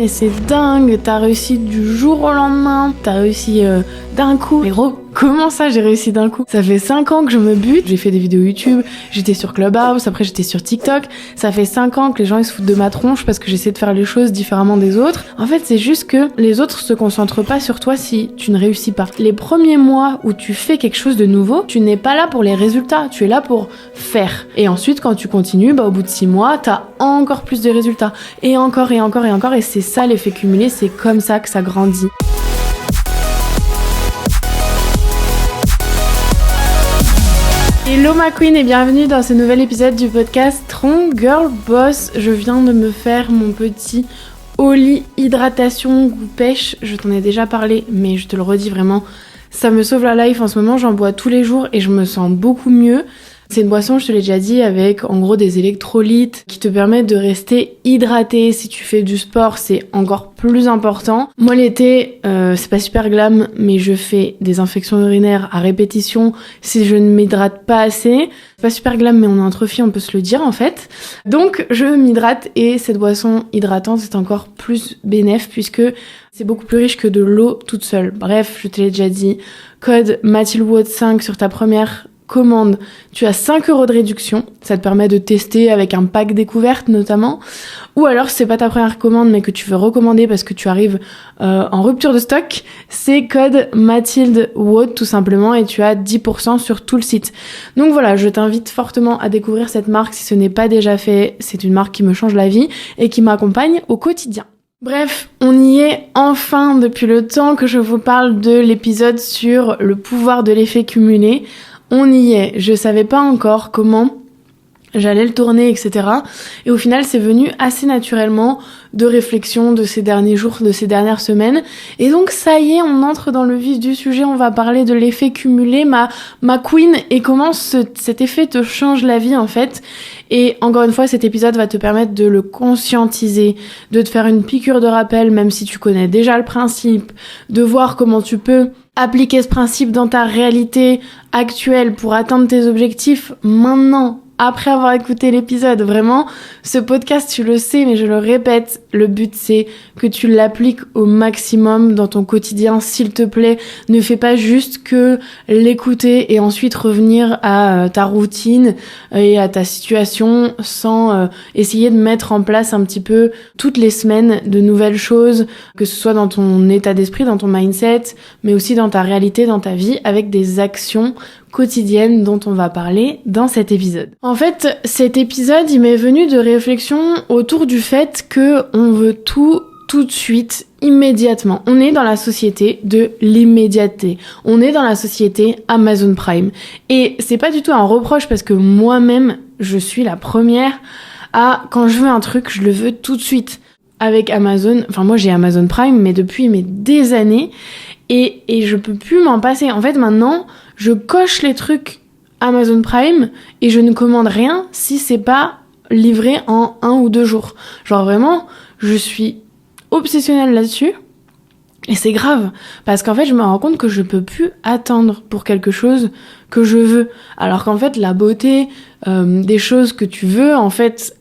Et c'est dingue, t'as réussi du jour au lendemain, t'as réussi d'un coup. Mais gros, comment ça j'ai réussi d'un coup? Ça fait 5 ans que je me bute, j'ai fait des vidéos YouTube, j'étais sur Clubhouse, après j'étais sur TikTok. Ça fait 5 ans que les gens ils se foutent de ma tronche parce que j'essaie de faire les choses différemment des autres. En fait, c'est juste que les autres se concentrent pas sur toi si tu ne réussis pas. Les premiers mois où tu fais quelque chose de nouveau, tu n'es pas là pour les résultats, tu es là pour faire. Et ensuite, quand tu continues, au bout de 6 mois, t'as encore plus de résultats. Et encore, et encore, et encore, et c'est ça l'effet cumulé, c'est comme ça que ça grandit. Hello ma queen et bienvenue dans ce nouvel épisode du podcast Strong Girl Boss. Je viens de me faire mon petit Oli hydratation goût pêche. Je t'en ai déjà parlé mais je te le redis vraiment, ça me sauve la life en ce moment, j'en bois tous les jours et je me sens beaucoup mieux. C'est une boisson, je te l'ai déjà dit, avec en gros des électrolytes qui te permettent de rester hydraté. Si tu fais du sport, c'est encore plus important. Moi l'été, c'est pas super glam, mais je fais des infections urinaires à répétition si je ne m'hydrate pas assez. C'est pas super glam, mais on est entre filles, on peut se le dire en fait. Donc je m'hydrate et cette boisson hydratante, c'est encore plus bénéf puisque c'est beaucoup plus riche que de l'eau toute seule. Bref, je te l'ai déjà dit, code MathildeWatt5 sur ta première commande, tu as 5 € de réduction, ça te permet de tester avec un pack découverte notamment, ou alors si c'est pas ta première commande mais que tu veux recommander parce que tu arrives en rupture de stock, c'est code MathildeWatt tout simplement et tu as 10% sur tout le site. Donc voilà, je t'invite fortement à découvrir cette marque si ce n'est pas déjà fait, c'est une marque qui me change la vie et qui m'accompagne au quotidien. Bref, on y est enfin depuis le temps que je vous parle de l'épisode sur le pouvoir de l'effet cumulé. On y est, je savais pas encore comment j'allais le tourner, etc. Et au final, c'est venu assez naturellement de réflexion de ces derniers jours, de ces dernières semaines. Et donc, ça y est, on entre dans le vif du sujet, on va parler de l'effet cumulé, ma queen, et comment cet effet te change la vie, en fait. Et encore une fois, cet épisode va te permettre de le conscientiser, de te faire une piqûre de rappel, même si tu connais déjà le principe, de voir comment tu peux appliquer ce principe dans ta réalité actuelle pour atteindre tes objectifs maintenant, après avoir écouté l'épisode. Vraiment, ce podcast, tu le sais, mais je le répète, le but c'est que tu l'appliques au maximum dans ton quotidien, s'il te plaît. Ne fais pas juste que l'écouter et ensuite revenir à ta routine et à ta situation sans essayer de mettre en place un petit peu toutes les semaines de nouvelles choses, que ce soit dans ton état d'esprit, dans ton mindset, mais aussi dans ta réalité, dans ta vie, avec des actions quotidienne dont on va parler dans cet épisode. En fait, cet épisode, il m'est venu de réflexion autour du fait que on veut tout de suite, immédiatement. On est dans la société de l'immédiateté. On est dans la société Amazon Prime. Et c'est pas du tout un reproche parce que moi-même, je suis la première à, quand je veux un truc, je le veux tout de suite. Avec Amazon, enfin moi j'ai Amazon Prime, mais depuis des années, et je peux plus m'en passer. En fait, maintenant, je coche les trucs Amazon Prime et je ne commande rien si c'est pas livré en 1 ou 2 jours. Genre vraiment, je suis obsessionnelle là-dessus et c'est grave parce qu'en fait, je me rends compte que je peux plus attendre pour quelque chose que je veux. Alors qu'en fait, la beauté des choses que tu veux, en fait,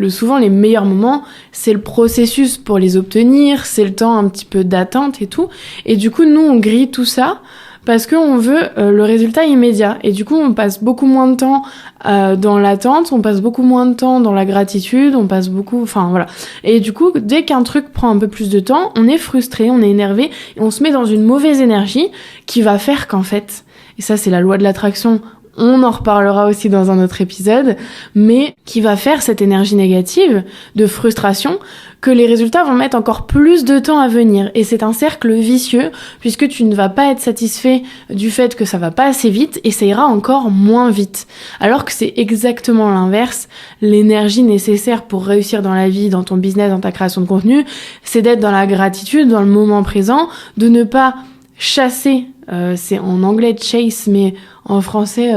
souvent les meilleurs moments, c'est le processus pour les obtenir, c'est le temps un petit peu d'attente et tout. Et du coup, nous, on grille tout ça parce qu'on veut le résultat immédiat. Et du coup, on passe beaucoup moins de temps dans l'attente, on passe beaucoup moins de temps dans la gratitude, enfin voilà. Et du coup, dès qu'un truc prend un peu plus de temps, on est frustré, on est énervé, et on se met dans une mauvaise énergie qui va faire qu'en fait, et ça c'est la loi de l'attraction, on en reparlera aussi dans un autre épisode, mais qui va faire cette énergie négative de frustration que les résultats vont mettre encore plus de temps à venir. Et c'est un cercle vicieux puisque tu ne vas pas être satisfait du fait que ça va pas assez vite et ça ira encore moins vite. Alors que c'est exactement l'inverse. L'énergie nécessaire pour réussir dans la vie, dans ton business, dans ta création de contenu, c'est d'être dans la gratitude, dans le moment présent, de ne pas chasser, c'est en anglais chase, mais en français,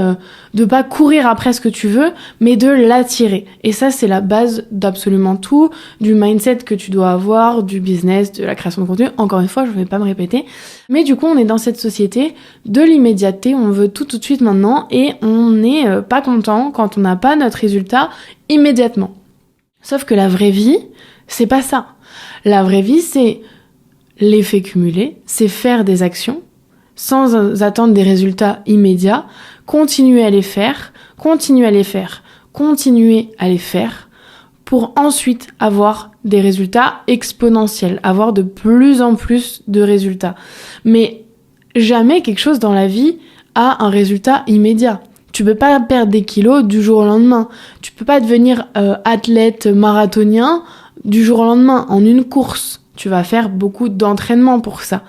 de pas courir après ce que tu veux, mais de l'attirer. Et ça, c'est la base d'absolument tout, du mindset que tu dois avoir, du business, de la création de contenu. Encore une fois, je vais pas me répéter. Mais du coup, on est dans cette société de l'immédiateté, on veut tout de suite maintenant, et on n'est pas content quand on n'a pas notre résultat immédiatement. Sauf que la vraie vie, c'est pas ça. La vraie vie, c'est l'effet cumulé, c'est faire des actions sans attendre des résultats immédiats, continuer à les faire, pour ensuite avoir des résultats exponentiels, avoir de plus en plus de résultats. Mais jamais quelque chose dans la vie a un résultat immédiat. Tu peux pas perdre des kilos du jour au lendemain. Tu peux pas devenir athlète marathonien du jour au lendemain en une course. Tu vas faire beaucoup d'entraînement pour ça.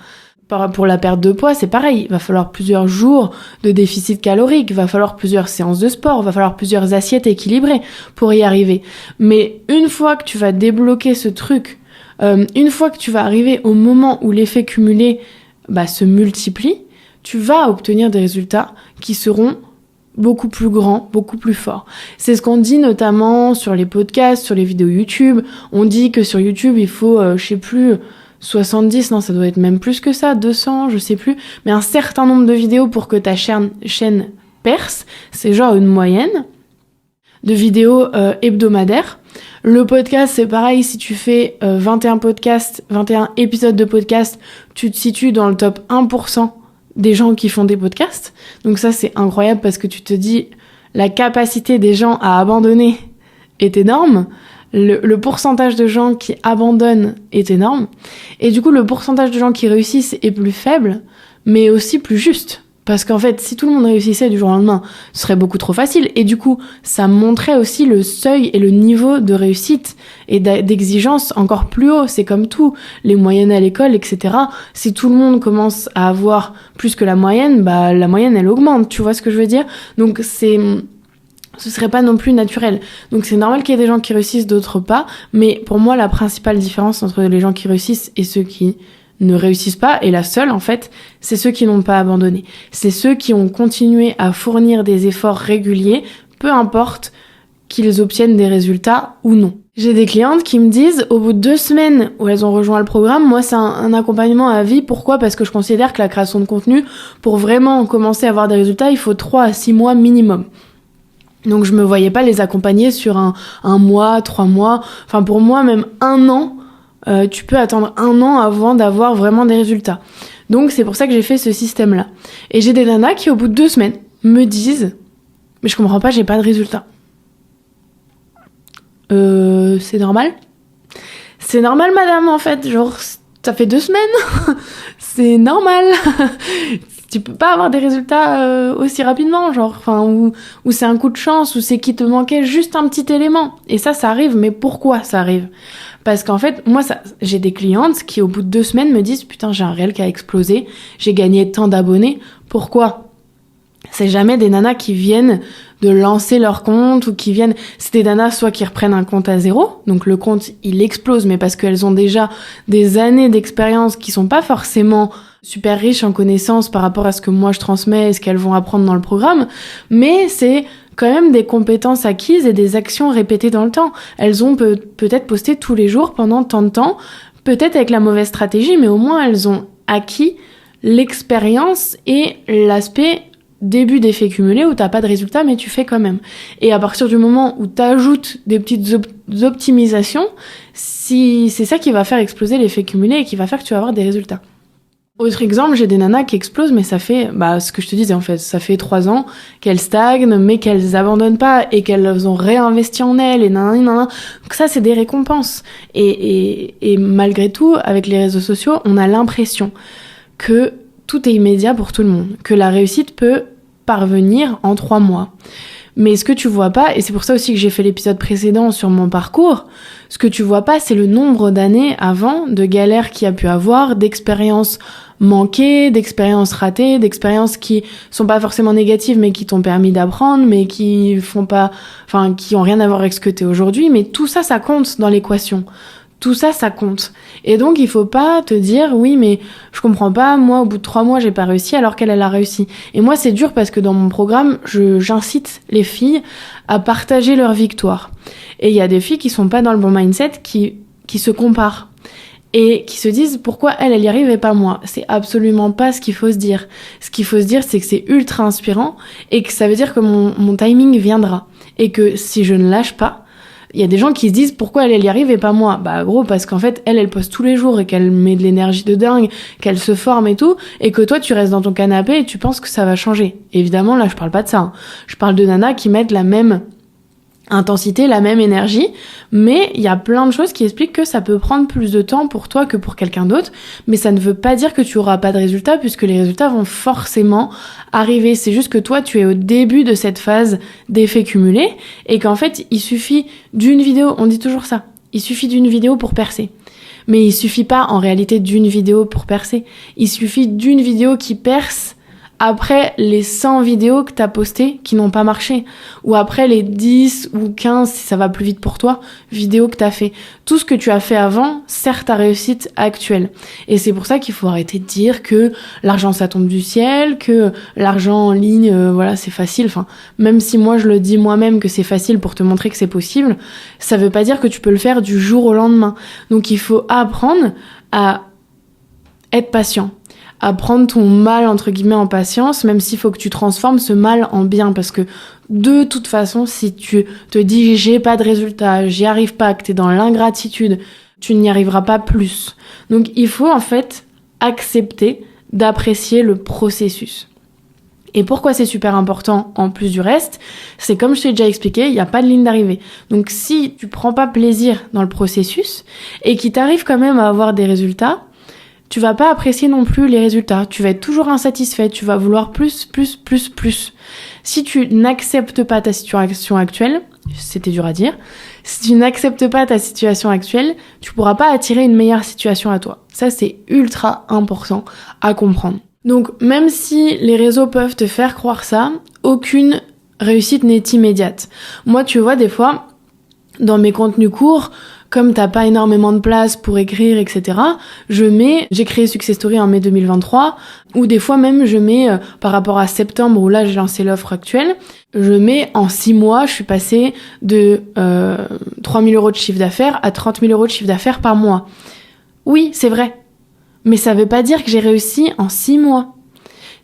Pour la perte de poids, c'est pareil. Il va falloir plusieurs jours de déficit calorique, il va falloir plusieurs séances de sport, il va falloir plusieurs assiettes équilibrées pour y arriver. Mais une fois que tu vas débloquer ce truc, une fois que tu vas arriver au moment où l'effet cumulé se multiplie, tu vas obtenir des résultats qui seront beaucoup plus grands, beaucoup plus forts. C'est ce qu'on dit notamment sur les podcasts, sur les vidéos YouTube. On dit que sur YouTube, il faut, 70, non, ça doit être même plus que ça, 200, je sais plus, mais un certain nombre de vidéos pour que ta chaîne perce. C'est genre une moyenne de vidéos hebdomadaires. Le podcast, c'est pareil, si tu fais 21 épisodes de podcast, tu te situes dans le top 1% des gens qui font des podcasts. Donc ça, c'est incroyable parce que tu te dis, la capacité des gens à abandonner est énorme. Le pourcentage de gens qui abandonnent est énorme. Et du coup, le pourcentage de gens qui réussissent est plus faible, mais aussi plus juste. Parce qu'en fait, si tout le monde réussissait du jour au lendemain, ce serait beaucoup trop facile. Et du coup, ça montrait aussi le seuil et le niveau de réussite et d'exigence encore plus haut. C'est comme tout, les moyennes à l'école, etc. Si tout le monde commence à avoir plus que la moyenne, la moyenne, elle augmente. Tu vois ce que je veux dire? Donc, ce serait pas non plus naturel. Donc c'est normal qu'il y ait des gens qui réussissent, d'autres pas. Mais pour moi, la principale différence entre les gens qui réussissent et ceux qui ne réussissent pas, et la seule en fait, c'est ceux qui n'ont pas abandonné. C'est ceux qui ont continué à fournir des efforts réguliers, peu importe qu'ils obtiennent des résultats ou non. J'ai des clientes qui me disent, au bout de 2 semaines où elles ont rejoint le programme, moi c'est un accompagnement à vie. Pourquoi? Parce que je considère que la création de contenu, pour vraiment commencer à avoir des résultats, il faut 3 à 6 mois minimum. Donc je me voyais pas les accompagner sur un mois, 3 mois, enfin pour moi même 1 an, tu peux attendre 1 an avant d'avoir vraiment des résultats. Donc c'est pour ça que j'ai fait ce système-là. Et j'ai des nanas qui au bout de 2 semaines me disent « Mais je comprends pas, j'ai pas de résultats. » C'est normal? C'est normal madame en fait, genre ça fait 2 semaines, c'est normal. Tu peux pas avoir des résultats aussi rapidement, genre, enfin, ou c'est un coup de chance, ou c'est qu'il te manquait juste un petit élément. Et ça arrive, mais pourquoi ça arrive? Parce qu'en fait, moi, j'ai des clientes qui, au bout de 2 semaines, me disent, putain, j'ai un réel qui a explosé, j'ai gagné tant d'abonnés. Pourquoi? C'est jamais des nanas qui viennent de lancer leur compte ou qui viennent... C'est des nanas soit qui reprennent un compte à zéro, donc le compte, il explose, mais parce qu'elles ont déjà des années d'expérience qui sont pas forcément super riches en connaissances par rapport à ce que moi je transmets et ce qu'elles vont apprendre dans le programme, mais c'est quand même des compétences acquises et des actions répétées dans le temps. Elles ont peut-être posté tous les jours pendant tant de temps, peut-être avec la mauvaise stratégie, mais au moins elles ont acquis l'expérience et l'aspect début d'effet cumulé où t'as pas de résultat mais tu fais quand même. Et à partir du moment où t'ajoutes des petites optimisations, c'est ça qui va faire exploser l'effet cumulé et qui va faire que tu vas avoir des résultats. Autre exemple, j'ai des nanas qui explosent, mais ça fait, ce que je te disais en fait, ça fait 3 ans qu'elles stagnent, mais qu'elles abandonnent pas et qu'elles ont réinvesti en elles et nanana. Donc ça, c'est des récompenses. Et malgré tout, avec les réseaux sociaux, on a l'impression que tout est immédiat pour tout le monde, que la réussite peut parvenir en 3 mois. Mais ce que tu vois pas, et c'est pour ça aussi que j'ai fait l'épisode précédent sur mon parcours, ce que tu vois pas, c'est le nombre d'années avant, de galères qu'il y a pu avoir, d'expériences manquées, d'expériences ratées, d'expériences qui sont pas forcément négatives, mais qui t'ont permis d'apprendre, mais qui ont rien à voir avec ce que t'es aujourd'hui. Mais tout ça, ça compte dans l'équation. Tout ça, ça compte. Et donc, il faut pas te dire, oui, mais je comprends pas, moi, au bout de 3 mois, j'ai pas réussi, alors qu'elle a réussi. Et moi, c'est dur parce que dans mon programme, j'incite les filles à partager leur victoire. Et il y a des filles qui sont pas dans le bon mindset, qui se comparent. Et qui se disent, pourquoi elle y arrive et pas moi? C'est absolument pas ce qu'il faut se dire. Ce qu'il faut se dire, c'est que c'est ultra inspirant et que ça veut dire que mon timing viendra. Et que si je ne lâche pas, Il y a des gens qui se disent pourquoi elle y arrive et pas moi. Bah gros, parce qu'en fait elle poste tous les jours et qu'elle met de l'énergie de dingue, qu'elle se forme et tout, et que toi tu restes dans ton canapé et tu penses que ça va changer. Évidemment là je parle pas de ça, hein. Je parle de nanas qui mettent la même intensité, la même énergie, mais il y a plein de choses qui expliquent que ça peut prendre plus de temps pour toi que pour quelqu'un d'autre, mais ça ne veut pas dire que tu auras pas de résultats, puisque les résultats vont forcément arriver. C'est juste que toi, tu es au début de cette phase d'effet cumulé, et qu'en fait, il suffit d'une vidéo, on dit toujours ça, il suffit d'une vidéo pour percer. Mais il suffit pas en réalité d'une vidéo pour percer, il suffit d'une vidéo qui perce après les 100 vidéos que t'as postées qui n'ont pas marché, ou après les 10 ou 15, si ça va plus vite pour toi, vidéos que t'as fait. Tout ce que tu as fait avant sert ta réussite actuelle. Et c'est pour ça qu'il faut arrêter de dire que l'argent ça tombe du ciel, que l'argent en ligne, voilà, c'est facile. Enfin, même si moi je le dis moi-même que c'est facile pour te montrer que c'est possible, ça veut pas dire que tu peux le faire du jour au lendemain. Donc il faut apprendre à être patient, à prendre ton mal entre guillemets en patience, même s'il faut que tu transformes ce mal en bien, parce que de toute façon, si tu te dis j'ai pas de résultat, j'y arrive pas, que t'es dans l'ingratitude, tu n'y arriveras pas plus. Donc il faut en fait accepter d'apprécier le processus. Et pourquoi c'est super important en plus du reste, c'est comme je t'ai déjà expliqué, il n'y a pas de ligne d'arrivée. Donc si tu prends pas plaisir dans le processus et qu'il t'arrive quand même à avoir des résultats, tu vas pas apprécier non plus les résultats. Tu vas être toujours insatisfait. Tu vas vouloir plus. Si tu n'acceptes pas ta situation actuelle, c'était dur à dire, si tu n'acceptes pas ta situation actuelle, tu pourras pas attirer une meilleure situation à toi. Ça, c'est ultra important à comprendre. Donc, même si les réseaux peuvent te faire croire ça, aucune réussite n'est immédiate. Moi, tu vois, des fois, dans mes contenus courts, comme t'as pas énormément de place pour écrire, etc., j'ai créé Success Story en mai 2023, ou des fois même je mets, par rapport à septembre où là j'ai lancé l'offre actuelle, je mets en 6 mois, je suis passée de 3 000 € de chiffre d'affaires à 30 000 € de chiffre d'affaires par mois. Oui, c'est vrai. Mais ça veut pas dire que j'ai réussi en 6 mois.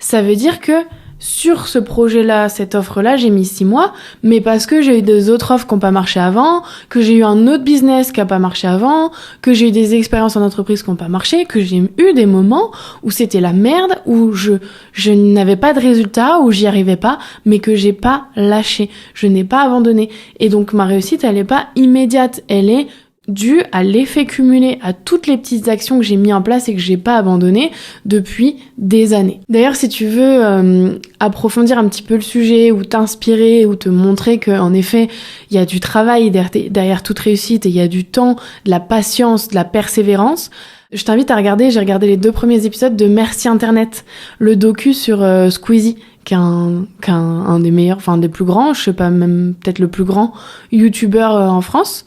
Ça veut dire que sur ce projet-là, cette offre-là, j'ai mis 6 mois, mais parce que j'ai eu des autres offres qui n'ont pas marché avant, que j'ai eu un autre business qui n'a pas marché avant, que j'ai eu des expériences en entreprise qui n'ont pas marché, que j'ai eu des moments où c'était la merde, où je n'avais pas de résultat, où j'y arrivais pas, mais que j'ai pas lâché. Je n'ai pas abandonné. Et donc ma réussite, elle est pas immédiate, elle est dû à l'effet cumulé, à toutes les petites actions que j'ai mis en place et que j'ai pas abandonnées depuis des années. D'ailleurs, si tu veux approfondir un petit peu le sujet ou t'inspirer ou te montrer qu'en effet, il y a du travail derrière toute réussite et il y a du temps, de la patience, de la persévérance, je t'invite à regarder, j'ai regardé les 2 premiers épisodes de Merci Internet, le docu sur Squeezie, qui est un des meilleurs, enfin des plus grands, je sais pas, même peut-être le plus grand youtubeur en France.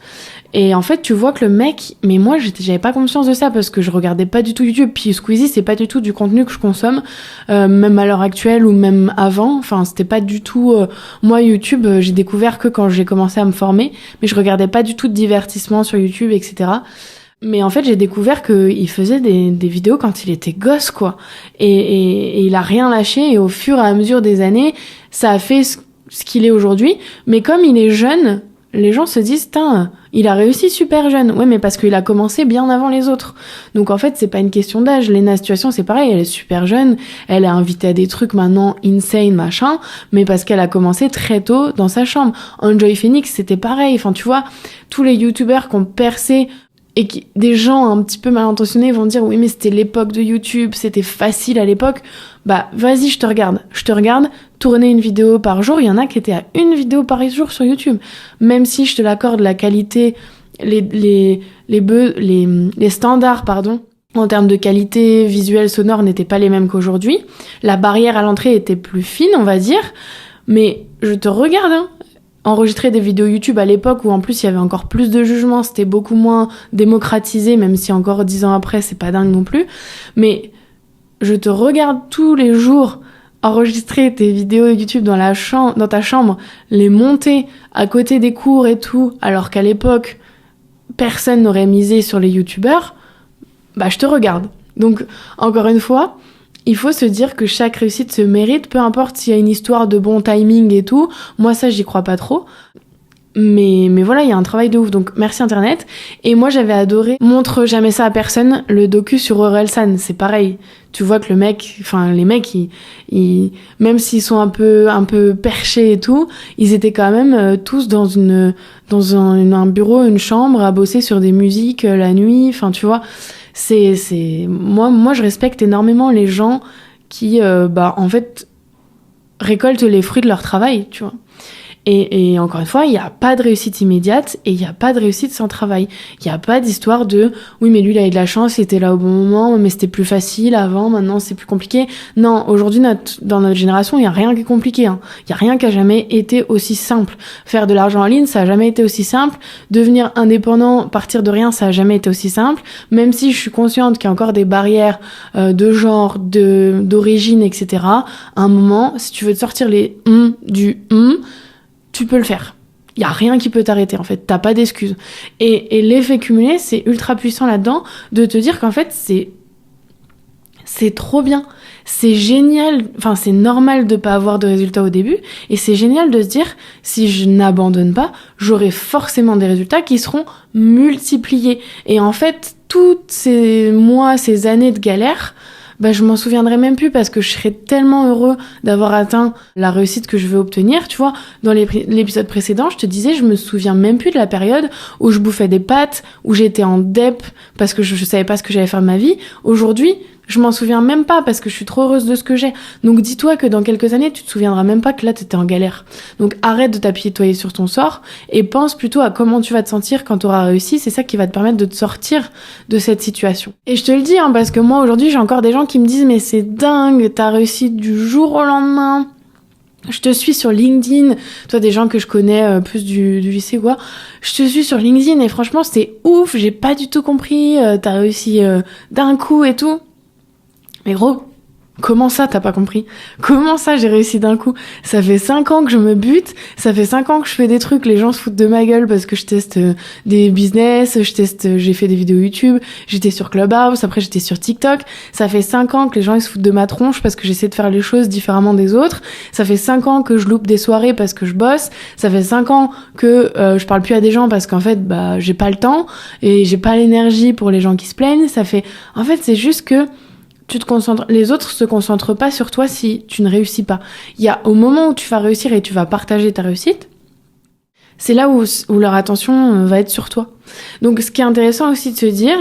Et en fait, tu vois que le mec, mais moi, j'avais pas conscience de ça parce que je regardais pas du tout YouTube. Puis Squeezie, c'est pas du tout du contenu que je consomme, même à l'heure actuelle ou même avant. Enfin, c'était pas du tout. Moi, YouTube, j'ai découvert que quand j'ai commencé à me former, mais je regardais pas du tout de divertissement sur YouTube, etc. Mais en fait, j'ai découvert qu'il faisait des vidéos quand il était gosse, quoi. Et il a rien lâché. Et au fur et à mesure des années, ça a fait ce qu'il est aujourd'hui. Mais comme il est jeune, les gens se disent, il a réussi super jeune. Ouais, mais parce qu'il a commencé bien avant les autres. Donc en fait, c'est pas une question d'âge. Lena Situation, c'est pareil, elle est super jeune. Elle est invitée à des trucs maintenant insane, machin. Mais parce qu'elle a commencé très tôt dans sa chambre. Enjoy Phoenix, c'était pareil. Enfin, tu vois, tous les youtubeurs qui ont percé et des gens un petit peu mal intentionnés vont dire oui mais c'était l'époque de YouTube, c'était facile à l'époque. Bah vas-y, je te regarde, tourner une vidéo par jour, il y en a qui étaient à une vidéo par jour sur YouTube. Même si je te l'accorde, la qualité, les standards, en termes de qualité visuelle, sonore n'étaient pas les mêmes qu'aujourd'hui. La barrière à l'entrée était plus fine, on va dire. Mais je te regarde, enregistrer des vidéos YouTube à l'époque où en plus il y avait encore plus de jugement, c'était beaucoup moins démocratisé, même si encore 10 ans après c'est pas dingue non plus, mais je te regarde tous les jours enregistrer tes vidéos YouTube dans ta chambre, les monter à côté des cours et tout, alors qu'à l'époque personne n'aurait misé sur les youtubeurs, bah je te regarde. Donc encore une fois, il faut se dire que chaque réussite se mérite, peu importe s'il y a une histoire de bon timing et tout. Moi, ça, j'y crois pas trop. Mais voilà, il y a un travail de ouf, donc merci Internet. Et moi j'avais adoré Montre jamais ça à personne, le docu sur Orelsan, c'est pareil. Tu vois que les mecs, ils même s'ils sont un peu perchés et tout, ils étaient quand même tous dans un bureau, une chambre, à bosser sur des musiques la nuit. Enfin, tu vois, moi je respecte énormément les gens qui, en fait, récoltent les fruits de leur travail, tu vois. Et encore une fois, il n'y a pas de réussite immédiate et il n'y a pas de réussite sans travail. Il n'y a pas d'histoire de « oui, mais lui, il a eu de la chance, il était là au bon moment, mais c'était plus facile avant, maintenant c'est plus compliqué ». Non, aujourd'hui, dans notre génération, il n'y a rien qui est compliqué. Il n'y a rien qui a jamais été aussi simple. Faire de l'argent en ligne, ça n'a jamais été aussi simple. Devenir indépendant, partir de rien, ça n'a jamais été aussi simple. Même si je suis consciente qu'il y a encore des barrières de genre, d'origine, etc. À un moment, si tu veux te sortir les du tu peux le faire. Il y a rien qui peut t'arrêter, en fait. T'as pas d'excuses. Et l'effet cumulé, c'est ultra puissant là-dedans, de te dire qu'en fait, c'est trop bien. C'est génial. Enfin, c'est normal de pas avoir de résultats au début. Et c'est génial de se dire, si je n'abandonne pas, j'aurai forcément des résultats qui seront multipliés. Et en fait, toutes ces mois, ces années de galère, je m'en souviendrai même plus parce que je serais tellement heureux d'avoir atteint la réussite que je veux obtenir. Tu vois, dans l'épisode précédent, je te disais, je me souviens même plus de la période où je bouffais des pâtes, où j'étais en dep parce que je savais pas ce que j'allais faire de ma vie. Aujourd'hui, je m'en souviens même pas parce que je suis trop heureuse de ce que j'ai. Donc dis-toi que dans quelques années, tu te souviendras même pas que là, t'étais en galère. Donc arrête de t'apitoyer sur ton sort et pense plutôt à comment tu vas te sentir quand t'auras réussi. C'est ça qui va te permettre de te sortir de cette situation. Et je te le dis, parce que moi, aujourd'hui, j'ai encore des gens qui me disent « mais c'est dingue, t'as réussi du jour au lendemain ». Je te suis sur LinkedIn, toi des gens que je connais plus du lycée quoi. Je te suis sur LinkedIn et franchement c'est ouf, j'ai pas du tout compris, t'as réussi d'un coup et tout. Mais gros, comment ça t'as pas compris ? Comment ça j'ai réussi d'un coup ? Ça fait 5 ans que je me bute, ça fait 5 ans que je fais des trucs, les gens se foutent de ma gueule parce que je teste des business, j'ai fait des vidéos YouTube, j'étais sur Clubhouse, après j'étais sur TikTok. Ça fait 5 ans que les gens ils se foutent de ma tronche parce que j'essaie de faire les choses différemment des autres. Ça fait 5 ans que je loupe des soirées parce que je bosse. Ça fait 5 ans que je parle plus à des gens parce qu'en fait j'ai pas le temps et j'ai pas l'énergie pour les gens qui se plaignent. En fait c'est juste que les autres se concentrent pas sur toi si tu ne réussis pas. Il y a au moment où tu vas réussir et tu vas partager ta réussite, c'est là où leur attention va être sur toi. Donc ce qui est intéressant aussi de se dire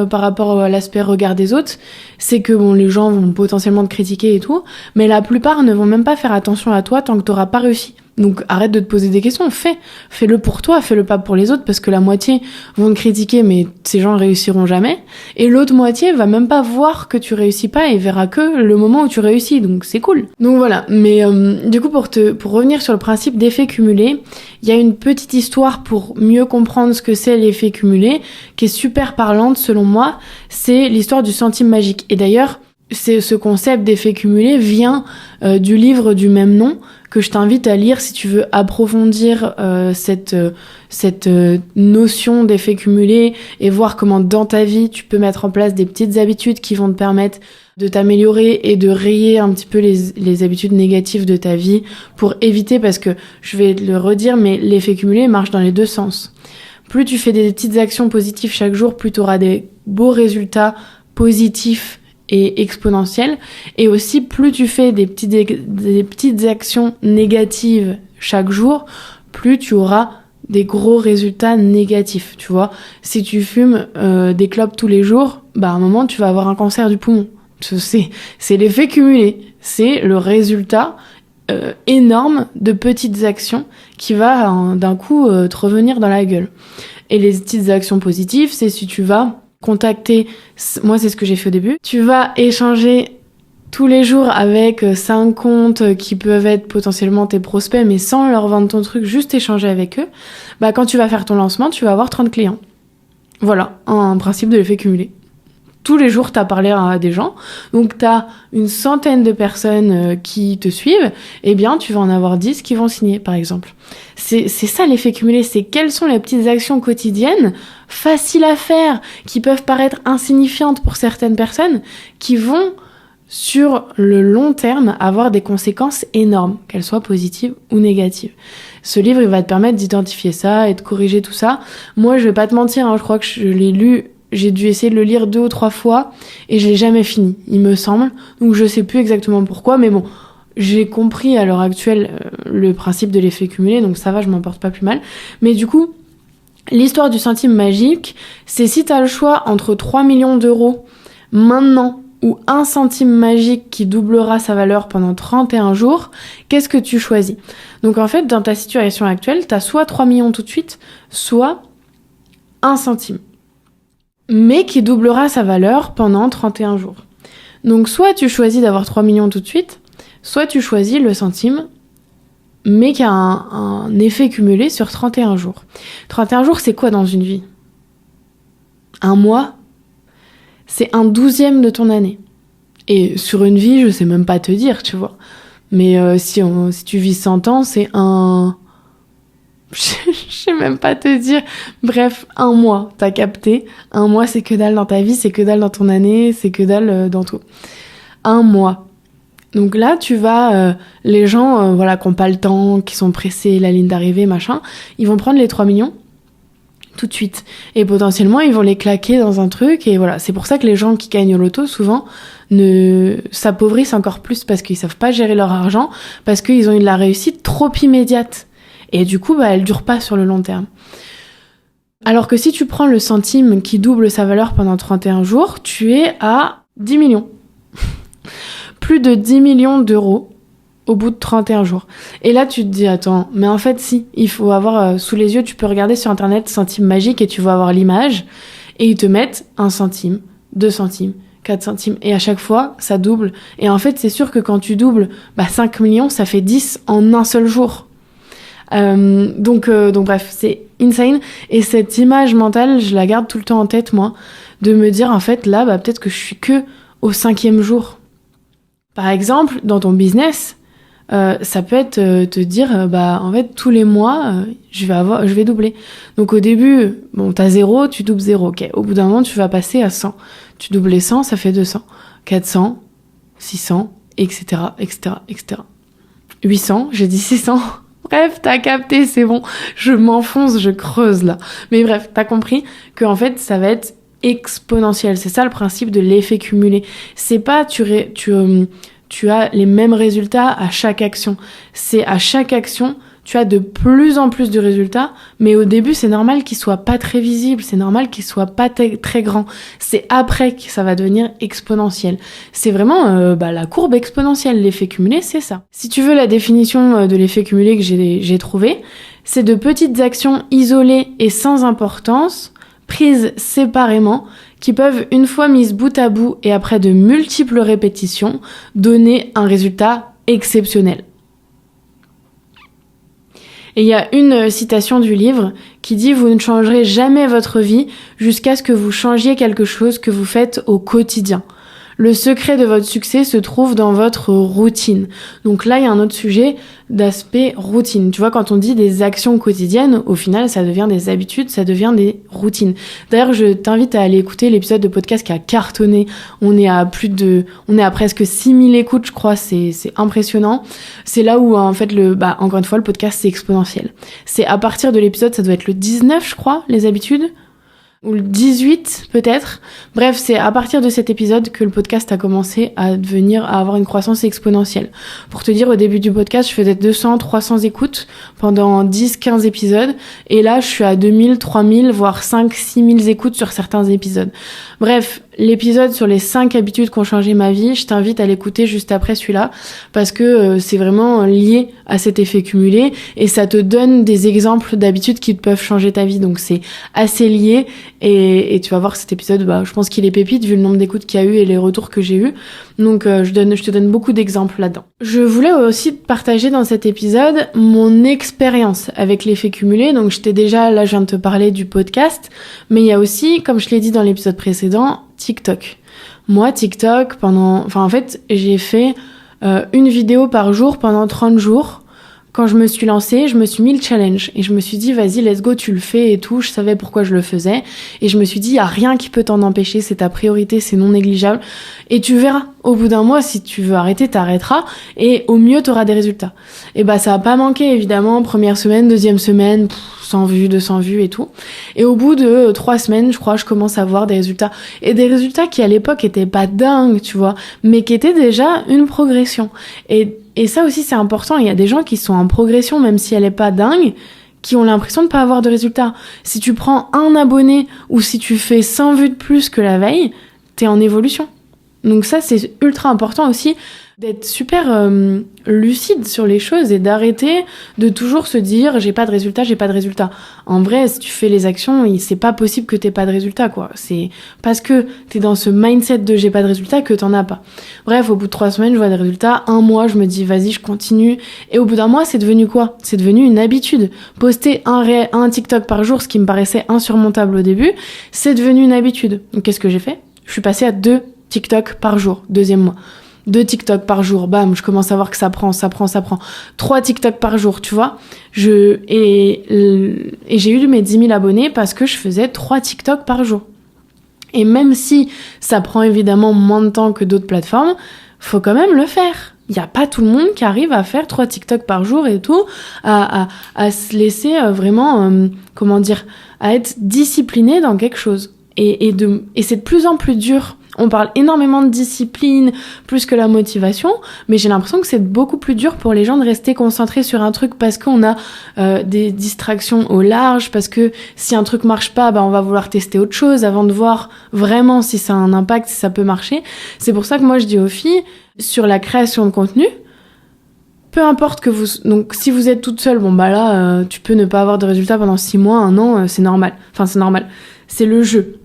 par rapport à l'aspect regard des autres, c'est que les gens vont potentiellement te critiquer et tout, mais la plupart ne vont même pas faire attention à toi tant que t'auras pas réussi. Donc arrête de te poser des questions, fais-le pour toi, fais-le pas pour les autres parce que la moitié vont te critiquer mais ces gens réussiront jamais et l'autre moitié va même pas voir que tu réussis pas et verra que le moment où tu réussis, donc c'est cool. Donc voilà, mais du coup pour revenir sur le principe d'effet cumulé, il y a une petite histoire pour mieux comprendre ce que c'est l'effet cumulé qui est super parlante selon moi, c'est l'histoire du centime magique. Et d'ailleurs, ce concept d'effet cumulé vient du livre du même nom que je t'invite à lire si tu veux approfondir cette notion d'effet cumulé et voir comment dans ta vie tu peux mettre en place des petites habitudes qui vont te permettre de t'améliorer et de rayer un petit peu les habitudes négatives de ta vie pour éviter, parce que je vais le redire, mais l'effet cumulé marche dans les deux sens. Plus tu fais des petites actions positives chaque jour, plus tu auras des beaux résultats positifs et exponentielle, et aussi plus tu fais des petites actions négatives chaque jour, plus tu auras des gros résultats négatifs, tu vois. Si tu fumes des clopes tous les jours, à un moment tu vas avoir un cancer du poumon. C'est l'effet cumulé, c'est le résultat énorme de petites actions qui va d'un coup te revenir dans la gueule. Et les petites actions positives, c'est si tu vas contacter, moi c'est ce que j'ai fait au début, tu vas échanger tous les jours avec 5 comptes qui peuvent être potentiellement tes prospects mais sans leur vendre ton truc, juste échanger avec eux, quand tu vas faire ton lancement, tu vas avoir 30 clients. Voilà, un principe de l'effet cumulé. Tous les jours, t'as parlé à des gens, donc t'as une centaine de personnes qui te suivent, eh bien, tu vas en avoir 10 qui vont signer, par exemple. C'est ça l'effet cumulé, c'est quelles sont les petites actions quotidiennes, faciles à faire, qui peuvent paraître insignifiantes pour certaines personnes, qui vont sur le long terme, avoir des conséquences énormes, qu'elles soient positives ou négatives. Ce livre, il va te permettre d'identifier ça et de corriger tout ça. Moi, je vais pas te mentir, je crois que je l'ai lu, j'ai dû essayer de le lire 2 ou 3 fois et je l'ai jamais fini, il me semble. Donc je sais plus exactement pourquoi, mais bon, j'ai compris à l'heure actuelle le principe de l'effet cumulé, donc ça va, je m'en porte pas plus mal. Mais du coup, l'histoire du centime magique, c'est si t'as le choix entre 3 millions d'euros maintenant ou 1 centime magique qui doublera sa valeur pendant 31 jours, qu'est-ce que tu choisis ? Donc en fait, dans ta situation actuelle, t'as soit 3 millions tout de suite, soit 1 centime, mais qui doublera sa valeur pendant 31 jours. Donc soit tu choisis d'avoir 3 millions tout de suite, soit tu choisis le centime, mais qui a un effet cumulé sur 31 jours. 31 jours, c'est quoi dans une vie ? Un mois ? C'est 1/12 de ton année. Et sur une vie, je sais même pas te dire, tu vois. Mais si tu vis 100 ans, c'est un... Je sais même pas te dire. Bref, 1 mois, t'as capté. 1 mois, c'est que dalle dans ta vie, c'est que dalle dans ton année, c'est que dalle dans tout. 1 mois. Donc là, tu vas... les gens qui ont pas le temps, qui sont pressés, la ligne d'arrivée, machin, ils vont prendre les 3 millions tout de suite. Et potentiellement, ils vont les claquer dans un truc. Et voilà, c'est pour ça que les gens qui gagnent au loto, souvent, s'appauvrissent encore plus parce qu'ils savent pas gérer leur argent, parce qu'ils ont eu de la réussite trop immédiate. Et du coup, elle dure pas sur le long terme. Alors que si tu prends le centime qui double sa valeur pendant 31 jours, tu es à 10 millions. Plus de 10 millions d'euros au bout de 31 jours. Et là, tu te dis, attends, mais en fait, si, il faut avoir sous les yeux, tu peux regarder sur Internet centime magique et tu vas avoir l'image et ils te mettent 1 centime, 2 centimes, 4 centimes et à chaque fois, ça double. Et en fait, c'est sûr que quand tu doubles, 5 millions, ça fait 10 en un seul jour. Donc bref, c'est insane. Et cette image mentale, je la garde tout le temps en tête, moi, de me dire, en fait, là, peut-être que je suis que au 5e jour. Par exemple, dans ton business, ça peut être te dire en fait tous les mois je vais doubler. Donc au début, t'as 0, tu doubles 0, ok. Au bout d'un moment, tu vas passer à 100. Tu doubles les 100, ça fait 200, 400, 600, etc., etc., etc. 800, j'ai dit 600. Bref, t'as capté, c'est bon. Je m'enfonce, je creuse là. Mais bref, t'as compris que en fait, ça va être exponentiel. C'est ça le principe de l'effet cumulé. C'est pas tu as les mêmes résultats à chaque action. C'est à chaque action, tu as de plus en plus de résultats, mais au début, c'est normal qu'ils soient pas très visibles, c'est normal qu'ils soient pas très grands. C'est après que ça va devenir exponentiel. C'est vraiment la courbe exponentielle, l'effet cumulé, c'est ça. Si tu veux la définition de l'effet cumulé que j'ai trouvé, c'est de petites actions isolées et sans importance, prises séparément, qui peuvent, une fois mises bout à bout et après de multiples répétitions, donner un résultat exceptionnel. Et il y a une citation du livre qui dit « Vous ne changerez jamais votre vie jusqu'à ce que vous changiez quelque chose que vous faites au quotidien. Le secret de votre succès se trouve dans votre routine. » Donc là, il y a un autre sujet d'aspect routine. Tu vois, quand on dit des actions quotidiennes, au final, ça devient des habitudes, ça devient des routines. D'ailleurs, je t'invite à aller écouter l'épisode de podcast qui a cartonné. On est à presque 6000 écoutes, je crois. C'est impressionnant. C'est là où, en fait, encore une fois, le podcast, c'est exponentiel. C'est à partir de l'épisode, ça doit être le 19, je crois, les habitudes. Ou le 18 peut-être. Bref, c'est à partir de cet épisode que le podcast a commencé à avoir une croissance exponentielle. Pour te dire, au début du podcast, je faisais 200, 300 écoutes pendant 10, 15 épisodes. Et là, je suis à 2000, 3000, voire 5, 6000 écoutes sur certains épisodes. Bref, l'épisode sur les 5 habitudes qui ont changé ma vie, je t'invite à l'écouter juste après celui-là, parce que c'est vraiment lié à cet effet cumulé et ça te donne des exemples d'habitudes qui peuvent changer ta vie. Donc c'est assez lié et tu vas voir cet épisode, je pense qu'il est pépite vu le nombre d'écoutes qu'il y a eu et les retours que j'ai eu. Donc je te donne beaucoup d'exemples là-dedans. Je voulais aussi te partager dans cet épisode mon expérience avec l'effet cumulé. Donc je viens de te parler du podcast, mais il y a aussi, comme je l'ai dit dans l'épisode précédent, TikTok. Moi, TikTok, en fait, j'ai fait une vidéo par jour pendant 30 jours quand je me suis lancée, je me suis mis le challenge et je me suis dit vas-y let's go, tu le fais et tout, je savais pourquoi je le faisais et je me suis dit y a rien qui peut t'en empêcher, c'est ta priorité, c'est non négligeable et tu verras, au bout d'un mois si tu veux arrêter, t'arrêteras et au mieux t'auras des résultats. Et ça a pas manqué évidemment, première semaine, deuxième semaine, 100 vues, 200 vues et tout. Et au bout de 3 semaines, je crois, je commence à voir des résultats. Et des résultats qui, à l'époque, étaient pas dingues, tu vois, mais qui étaient déjà une progression. Et ça aussi, c'est important. Il y a des gens qui sont en progression, même si elle est pas dingue, qui ont l'impression de pas avoir de résultats. Si tu prends un abonné ou si tu fais 100 vues de plus que la veille, t'es en évolution. Donc ça, c'est ultra important aussi d'être super lucide sur les choses et d'arrêter de toujours se dire j'ai pas de résultat. En vrai, si tu fais les actions, c'est pas possible que t'aies pas de résultat, quoi. C'est parce que t'es dans ce mindset de j'ai pas de résultat que t'en as pas. Bref, au bout de 3 semaines, je vois des résultats. 1 mois, je me dis vas-y, je continue. Et au bout d'un mois, c'est devenu quoi ? C'est devenu une habitude. Poster un TikTok par jour, ce qui me paraissait insurmontable au début, c'est devenu une habitude. Donc qu'est-ce que j'ai fait ? Je suis passée à 2 TikTok par jour, 2e mois. 2 TikTok par jour, bam, je commence à voir que ça prend. 3 TikTok par jour, tu vois. Et j'ai eu mes 10 000 abonnés parce que je faisais 3 TikTok par jour. Et même si ça prend évidemment moins de temps que d'autres plateformes, faut quand même le faire. Il n'y a pas tout le monde qui arrive à faire 3 TikTok par jour et tout, à se laisser vraiment, à être discipliné dans quelque chose. Et c'est de plus en plus dur. On parle énormément de discipline, plus que la motivation, mais j'ai l'impression que c'est beaucoup plus dur pour les gens de rester concentrés sur un truc parce qu'on a des distractions au large, parce que si un truc marche pas, on va vouloir tester autre chose avant de voir vraiment si ça a un impact, si ça peut marcher. C'est pour ça que moi je dis aux filles, sur la création de contenu, peu importe que donc si vous êtes toute seule, tu peux ne pas avoir de résultats pendant 6 mois, 1 an, c'est normal. Enfin, c'est normal. C'est le jeu.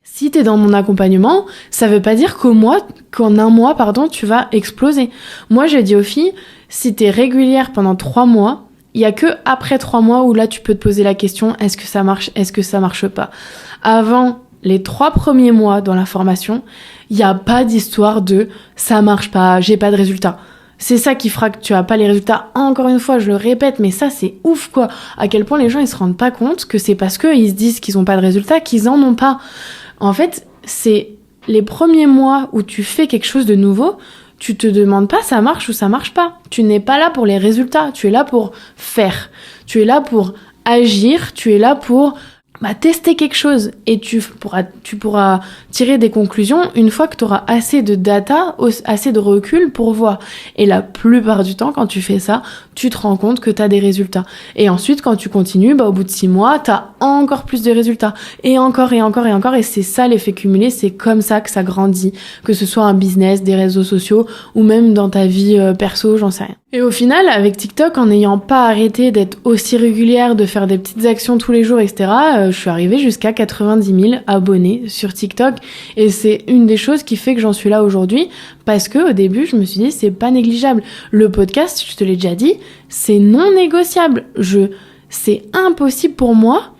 Si t'es dans mon accompagnement, ça veut pas dire qu'en un mois, tu vas exploser. Moi, je dis aux filles, si t'es régulière pendant 3 mois, il y a que après 3 mois où là, tu peux te poser la question, est-ce que ça marche pas? Avant les 3 premiers mois dans la formation, il y a pas d'histoire de ça marche pas, j'ai pas de résultats. C'est ça qui fera que tu as pas les résultats. Encore une fois, je le répète, mais ça, c'est ouf, quoi. À quel point les gens, ils se rendent pas compte que c'est parce qu'ils se disent qu'ils ont pas de résultats qu'ils en ont pas. En fait, c'est les premiers mois où tu fais quelque chose de nouveau, tu te demandes pas ça marche ou ça marche pas. Tu n'es pas là pour les résultats, tu es là pour faire. Tu es là pour agir, tu es là pour tester quelque chose et tu pourras tirer des conclusions une fois que tu auras assez de data, assez de recul pour voir. Et la plupart du temps, quand tu fais ça, tu te rends compte que tu as des résultats. Et ensuite, quand tu continues, au bout de 6 mois, tu as encore plus de résultats. Et encore. Et c'est ça l'effet cumulé, c'est comme ça que ça grandit. Que ce soit un business, des réseaux sociaux ou même dans ta vie perso, j'en sais rien. Et au final, avec TikTok, en n'ayant pas arrêté d'être aussi régulière, de faire des petites actions tous les jours, etc., je suis arrivée jusqu'à 90 000 abonnés sur TikTok. Et c'est une des choses qui fait que j'en suis là aujourd'hui, parce que au début, je me suis dit, c'est pas négligeable. Le podcast, je te l'ai déjà dit, c'est non négociable. C'est impossible pour moi,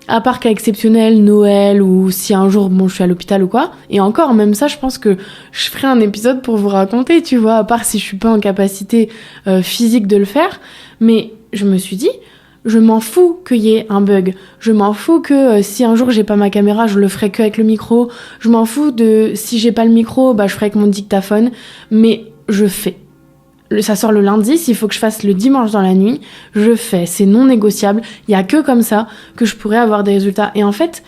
à part cas exceptionnel, Noël, ou si un jour, je suis à l'hôpital ou quoi. Et encore, même ça, je pense que je ferai un épisode pour vous raconter, tu vois, à part si je suis pas en capacité physique de le faire. Mais je me suis dit, je m'en fous qu'il y ait un bug. Je m'en fous que si un jour j'ai pas ma caméra, je le ferai qu'avec le micro. Je m'en fous de si j'ai pas le micro, je ferai avec mon dictaphone. Mais je fais. Ça sort le lundi, s'il faut que je fasse le dimanche dans la nuit, je fais. C'est non négociable. Il y a que comme ça que je pourrais avoir des résultats. Et en fait,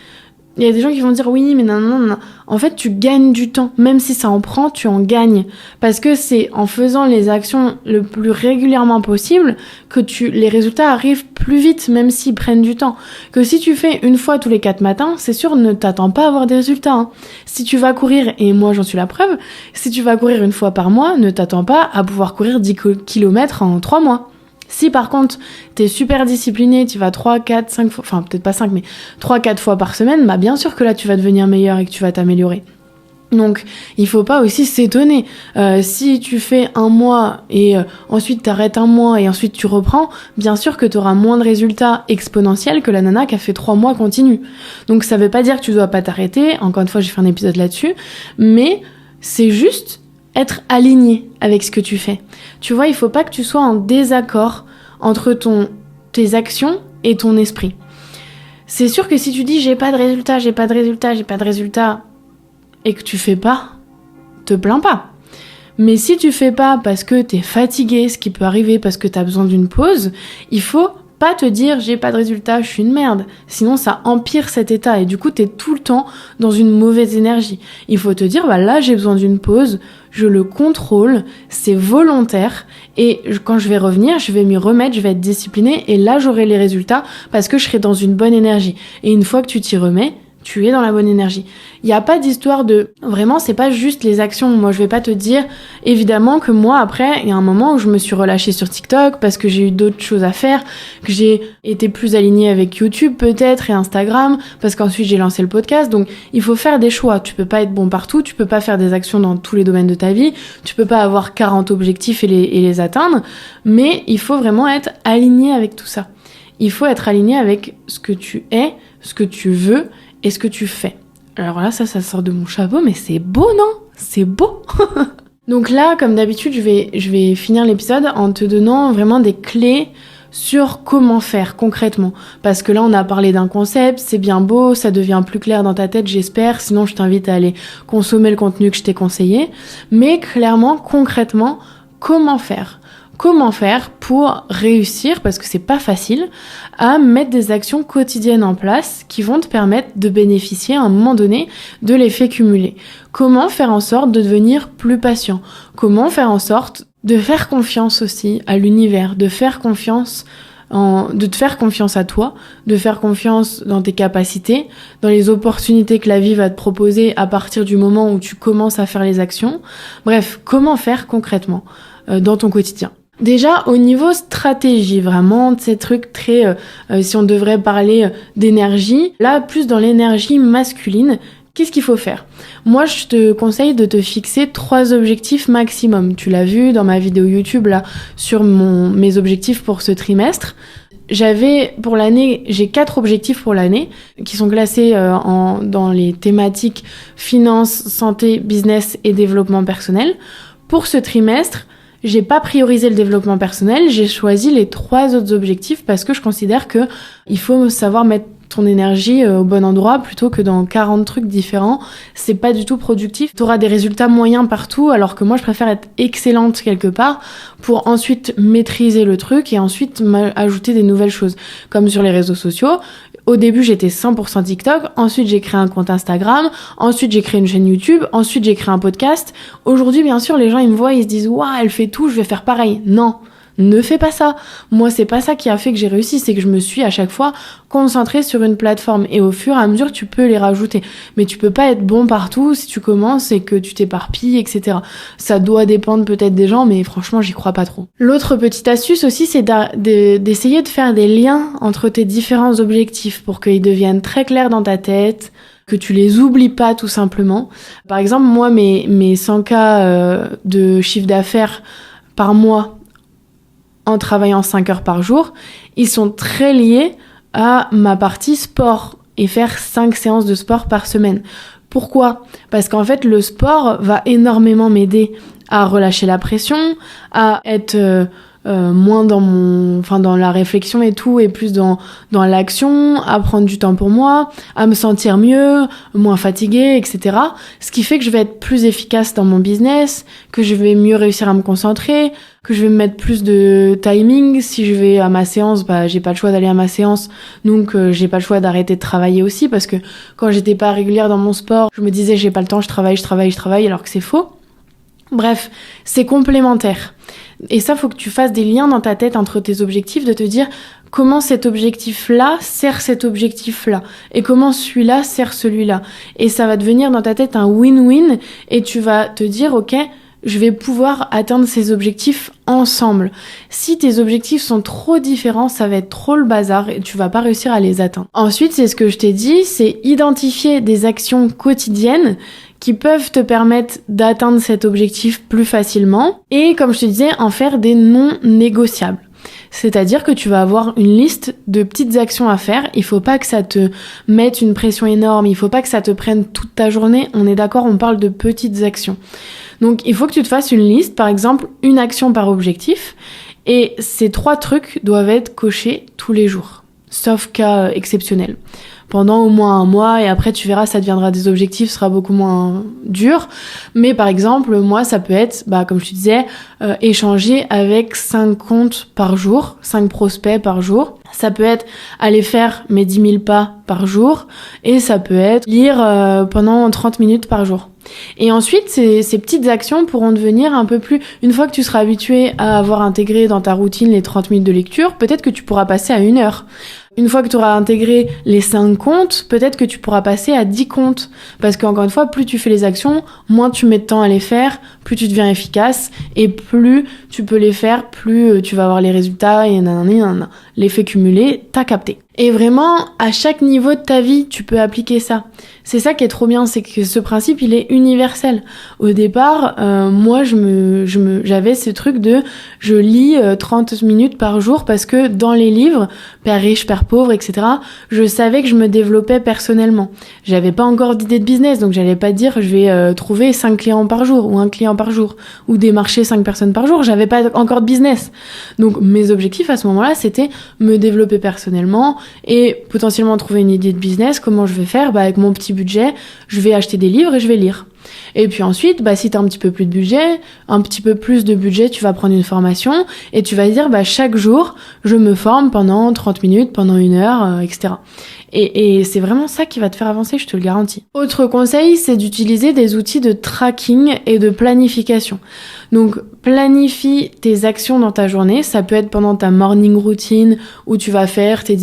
il y a des gens qui vont dire oui, mais non. En fait, tu gagnes du temps. Même si ça en prend, tu en gagnes. Parce que c'est en faisant les actions le plus régulièrement possible que les résultats arrivent plus vite, même s'ils prennent du temps. Que si tu fais une fois tous les 4 matins, c'est sûr, ne t'attends pas à avoir des résultats. Hein. Si tu vas courir, et moi j'en suis la preuve, si tu vas courir une fois par mois, ne t'attends pas à pouvoir courir 10 km en 3 mois. Si par contre, t'es super discipliné, tu vas 3, 4, 5 fois, enfin peut-être pas 5, mais 3, 4 fois par semaine, bien sûr que là tu vas devenir meilleur et que tu vas t'améliorer. Donc, il faut pas aussi s'étonner. Si tu fais 1 mois et ensuite t'arrêtes 1 mois et ensuite tu reprends, bien sûr que t'auras moins de résultats exponentiels que la nana qui a fait 3 mois continu. Donc ça veut pas dire que tu dois pas t'arrêter, encore une fois j'ai fait un épisode là-dessus, mais c'est juste être aligné avec ce que tu fais. Tu vois, il faut pas que tu sois en désaccord entre tes actions et ton esprit. C'est sûr que si tu dis j'ai pas de résultat et que tu fais pas, te plains pas. Mais si tu fais pas parce que t'es fatigué, ce qui peut arriver parce que t'as besoin d'une pause, il faut pas te dire j'ai pas de résultat, je suis une merde. Sinon ça empire cet état et du coup t'es tout le temps dans une mauvaise énergie. Il faut te dire là j'ai besoin d'une pause, je le contrôle, c'est volontaire et quand je vais revenir, je vais m'y remettre, je vais être disciplinée et là j'aurai les résultats parce que je serai dans une bonne énergie. Et une fois que tu t'y remets, tu es dans la bonne énergie. Il n'y a pas d'histoire de... Vraiment, c'est pas juste les actions. Moi, je vais pas te dire... Évidemment que moi, après, il y a un moment où je me suis relâchée sur TikTok parce que j'ai eu d'autres choses à faire, que j'ai été plus alignée avec YouTube peut-être et Instagram, parce qu'ensuite j'ai lancé le podcast. Donc, il faut faire des choix. Tu peux pas être bon partout, tu peux pas faire des actions dans tous les domaines de ta vie, tu peux pas avoir 40 objectifs et les atteindre, mais il faut vraiment être aligné avec tout ça. Il faut être aligné avec ce que tu es, ce que tu veux, et ce que tu fais. Alors là, ça sort de mon chapeau, mais c'est beau, non ? C'est beau. Donc là, comme d'habitude, je vais finir l'épisode en te donnant vraiment des clés sur comment faire concrètement. Parce que là, on a parlé d'un concept, c'est bien beau, ça devient plus clair dans ta tête, j'espère. Sinon, je t'invite à aller consommer le contenu que je t'ai conseillé. Mais clairement, concrètement, comment faire ? Comment faire pour réussir, parce que c'est pas facile, à mettre des actions quotidiennes en place qui vont te permettre de bénéficier à un moment donné de l'effet cumulé. Comment faire en sorte de devenir plus patient ? Comment faire en sorte de faire confiance aussi à l'univers, de te faire confiance à toi, de faire confiance dans tes capacités, dans les opportunités que la vie va te proposer à partir du moment où tu commences à faire les actions. Bref, comment faire concrètement dans ton quotidien ? Déjà, au niveau stratégie, vraiment, ces trucs très... si on devrait parler d'énergie, là, plus dans l'énergie masculine, qu'est-ce qu'il faut faire ? Moi, je te conseille de te fixer 3 objectifs maximum. Tu l'as vu dans ma vidéo YouTube, là, sur mes objectifs pour ce trimestre. J'ai 4 objectifs pour l'année, qui sont classés dans les thématiques finance, santé, business et développement personnel. Pour ce trimestre, j'ai pas priorisé le développement personnel, j'ai choisi les 3 autres objectifs parce que je considère que il faut savoir mettre ton énergie au bon endroit plutôt que dans 40 trucs différents. C'est pas du tout productif. T'auras des résultats moyens partout alors que moi je préfère être excellente quelque part pour ensuite maîtriser le truc et ensuite ajouter des nouvelles choses. Comme sur les réseaux sociaux. Au début, j'étais 100% TikTok. Ensuite, j'ai créé un compte Instagram. Ensuite, j'ai créé une chaîne YouTube. Ensuite, j'ai créé un podcast. Aujourd'hui, bien sûr, les gens, ils me voient, ils se disent « Waouh, elle fait tout, je vais faire pareil. » Non, ne fais pas ça. Moi, c'est pas ça qui a fait que j'ai réussi. C'est que je me suis à chaque fois concentrée sur une plateforme. Et au fur et à mesure, tu peux les rajouter. Mais tu peux pas être bon partout si tu commences et que tu t'éparpilles, etc. Ça doit dépendre peut-être des gens, mais franchement, j'y crois pas trop. L'autre petite astuce aussi, c'est d'essayer de faire des liens entre tes différents objectifs pour qu'ils deviennent très clairs dans ta tête, que tu les oublies pas tout simplement. Par exemple, moi, mes 100K de chiffre d'affaires par mois en travaillant 5 heures par jour, ils sont très liés à ma partie sport et faire 5 séances de sport par semaine. Pourquoi ? Parce qu'en fait, le sport va énormément m'aider à relâcher la pression, à être moins dans la réflexion et tout, et plus dans l'action, à prendre du temps pour moi, à me sentir mieux, moins fatiguée, etc. Ce qui fait que je vais être plus efficace dans mon business, que je vais mieux réussir à me concentrer, que je vais me mettre plus de timing. Si je vais à ma séance, j'ai pas le choix d'aller à ma séance, donc j'ai pas le choix d'arrêter de travailler aussi, parce que quand j'étais pas régulière dans mon sport, je me disais j'ai pas le temps, je travaille, alors que c'est faux. Bref, c'est complémentaire. Et ça, faut que tu fasses des liens dans ta tête entre tes objectifs, de te dire comment cet objectif-là sert cet objectif-là et comment celui-là sert celui-là. Et ça va devenir dans ta tête un win-win et tu vas te dire, ok, je vais pouvoir atteindre ces objectifs ensemble. Si tes objectifs sont trop différents, ça va être trop le bazar et tu vas pas réussir à les atteindre. Ensuite, c'est ce que je t'ai dit, c'est identifier des actions quotidiennes qui peuvent te permettre d'atteindre cet objectif plus facilement et, comme je te disais, en faire des non négociables. C'est-à-dire que tu vas avoir une liste de petites actions à faire. Il faut pas que ça te mette une pression énorme, il faut pas que ça te prenne toute ta journée. On est d'accord, on parle de petites actions. Donc il faut que tu te fasses une liste, par exemple, une action par objectif. Et ces 3 trucs doivent être cochés tous les jours, sauf cas exceptionnel. Pendant au moins un mois, et après tu verras, ça deviendra des objectifs, ce sera beaucoup moins dur. Mais par exemple, moi, ça peut être, comme je te disais, échanger avec 5 comptes par jour, 5 prospects par jour. Ça peut être aller faire mes 10 000 pas par jour, et ça peut être lire pendant 30 minutes par jour. Et ensuite, ces petites actions pourront devenir un peu plus... Une fois que tu seras habitué à avoir intégré dans ta routine les 30 minutes de lecture, peut-être que tu pourras passer à 1 heure. Une fois que tu auras intégré les 5 comptes, peut-être que tu pourras passer à 10 comptes. Parce qu'encore une fois, plus tu fais les actions, moins tu mets de temps à les faire, plus tu deviens efficace, et plus tu peux les faire, plus tu vas avoir les résultats, et nanana. L'effet cumulé, t'as capté. Et vraiment, à chaque niveau de ta vie, tu peux appliquer ça. C'est ça qui est trop bien, c'est que ce principe, il est universel. Au départ, moi, j'avais ce truc de je lis 30 minutes par jour parce que dans les livres, Père riche, Père pauvre, etc., je savais que je me développais personnellement. J'avais pas encore d'idée de business, donc j'allais pas dire je vais trouver 5 clients par jour ou 1 client par jour ou démarcher 5 personnes par jour. J'avais pas encore de business. Donc mes objectifs à ce moment-là, c'était me développer personnellement et potentiellement trouver une idée de business. Comment je vais faire ? Avec mon petit budget, je vais acheter des livres et je vais lire. Et puis ensuite, si t'as un petit peu plus de budget, un petit peu plus de budget, tu vas prendre une formation et tu vas dire, chaque jour, je me forme pendant 30 minutes, pendant 1 heure, etc. Et c'est vraiment ça qui va te faire avancer, je te le garantis. Autre conseil, c'est d'utiliser des outils de tracking et de planification. Donc, planifie tes actions dans ta journée. Ça peut être pendant ta morning routine où tu vas faire tes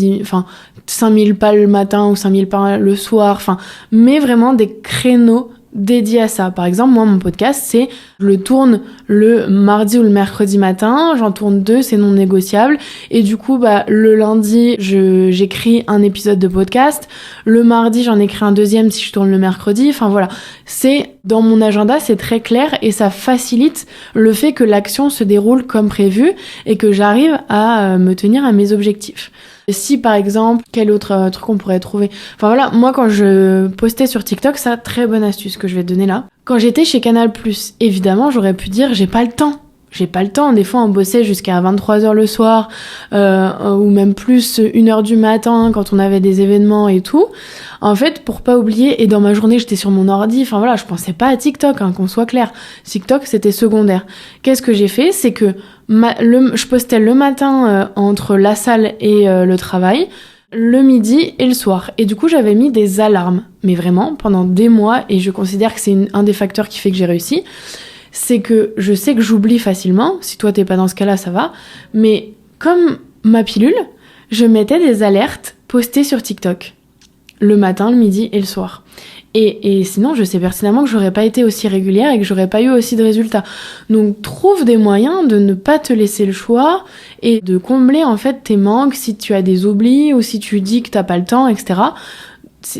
5000 pas le matin ou 5000 pas le soir. Mets vraiment des créneaux dédié à ça. Par exemple, moi, mon podcast, je le tourne le mardi ou le mercredi matin, j'en tourne 2, c'est non négociable, et du coup, le lundi, j'écris un épisode de podcast, le mardi, j'en écris un deuxième si je tourne le mercredi, voilà. Dans mon agenda, c'est très clair, et ça facilite le fait que l'action se déroule comme prévu, et que j'arrive à me tenir à mes objectifs. Si par exemple, quel autre truc on pourrait trouver ? Moi quand je postais sur TikTok, ça, très bonne astuce que je vais te donner là. Quand j'étais chez Canal+, évidemment, j'aurais pu dire j'ai pas le temps. Des fois, on bossait jusqu'à 23h le soir, ou même plus 1h du matin quand on avait des événements et tout. En fait, pour pas oublier, et dans ma journée, j'étais sur mon ordi, je pensais pas à TikTok, qu'on soit clair. TikTok, c'était secondaire. Qu'est-ce que j'ai fait ? C'est que je postais le matin entre la salle et le travail, le midi et le soir. Et du coup, j'avais mis des alarmes. Mais vraiment, pendant des mois, et je considère que c'est un des facteurs qui fait que j'ai réussi, c'est que je sais que j'oublie facilement. Si toi, t'es pas dans ce cas-là, ça va. Mais comme ma pilule, je mettais des alertes postées sur TikTok. Le matin, le midi et le soir. Et sinon, je sais pertinemment que j'aurais pas été aussi régulière et que j'aurais pas eu aussi de résultats. Donc, trouve des moyens de ne pas te laisser le choix et de combler, en fait, tes manques si tu as des oublis ou si tu dis que t'as pas le temps, etc.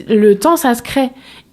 Le temps, ça se crée.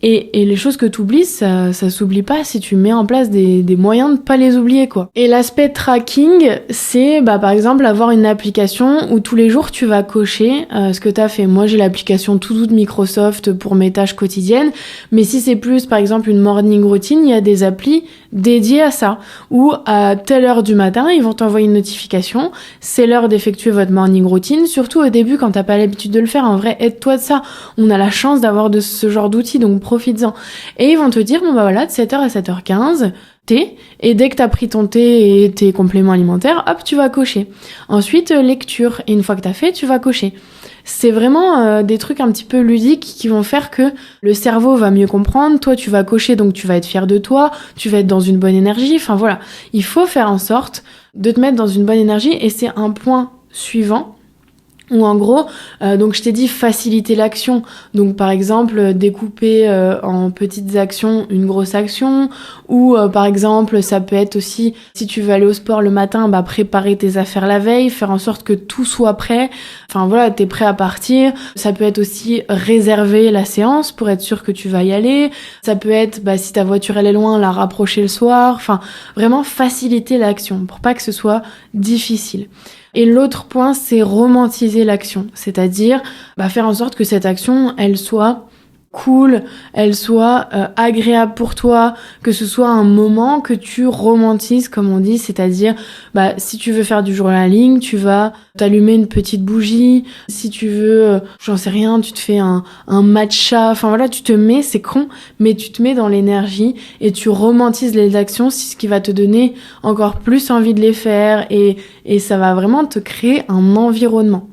Et les choses que tu oublies, ça s'oublie pas si tu mets en place des moyens de pas les oublier, quoi. Et l'aspect tracking, c'est par exemple avoir une application où tous les jours tu vas cocher ce que t'as fait. Moi j'ai l'application To Do de Microsoft pour mes tâches quotidiennes, mais si c'est plus par exemple une morning routine, il y a des applis dédiées à ça, où à telle heure du matin ils vont t'envoyer une notification, c'est l'heure d'effectuer votre morning routine, surtout au début quand t'as pas l'habitude de le faire. En vrai, aide-toi de ça, on a la chance d'avoir de ce genre d'outils, donc profites-en. Et ils vont te dire, de 7h à 7h15, thé, et dès que t'as pris ton thé et tes compléments alimentaires, hop, tu vas cocher. Ensuite, lecture, et une fois que t'as fait, tu vas cocher. C'est vraiment des trucs un petit peu ludiques qui vont faire que le cerveau va mieux comprendre, toi tu vas cocher, donc tu vas être fier de toi, tu vas être dans une bonne énergie, il faut faire en sorte de te mettre dans une bonne énergie, et c'est un point suivant. Ou en gros, donc je t'ai dit faciliter l'action. Donc par exemple, découper en petites actions une grosse action. Ou par exemple, ça peut être aussi, si tu veux aller au sport le matin, préparer tes affaires la veille, faire en sorte que tout soit prêt. T'es prêt à partir. Ça peut être aussi réserver la séance pour être sûr que tu vas y aller. Ça peut être, si ta voiture elle est loin, la rapprocher le soir. Vraiment faciliter l'action pour pas que ce soit difficile. Et l'autre point, c'est romantiser l'action. C'est-à-dire faire en sorte que cette action, elle soit cool, elle soit agréable pour toi, que ce soit un moment que tu romantises, comme on dit, c'est-à-dire si tu veux faire du journaling, tu vas t'allumer une petite bougie, si tu veux, j'en sais rien, tu te fais un matcha, enfin voilà, tu te mets, c'est con, mais tu te mets dans l'énergie et tu romantises les actions, c'est ce qui va te donner encore plus envie de les faire et ça va vraiment te créer un environnement.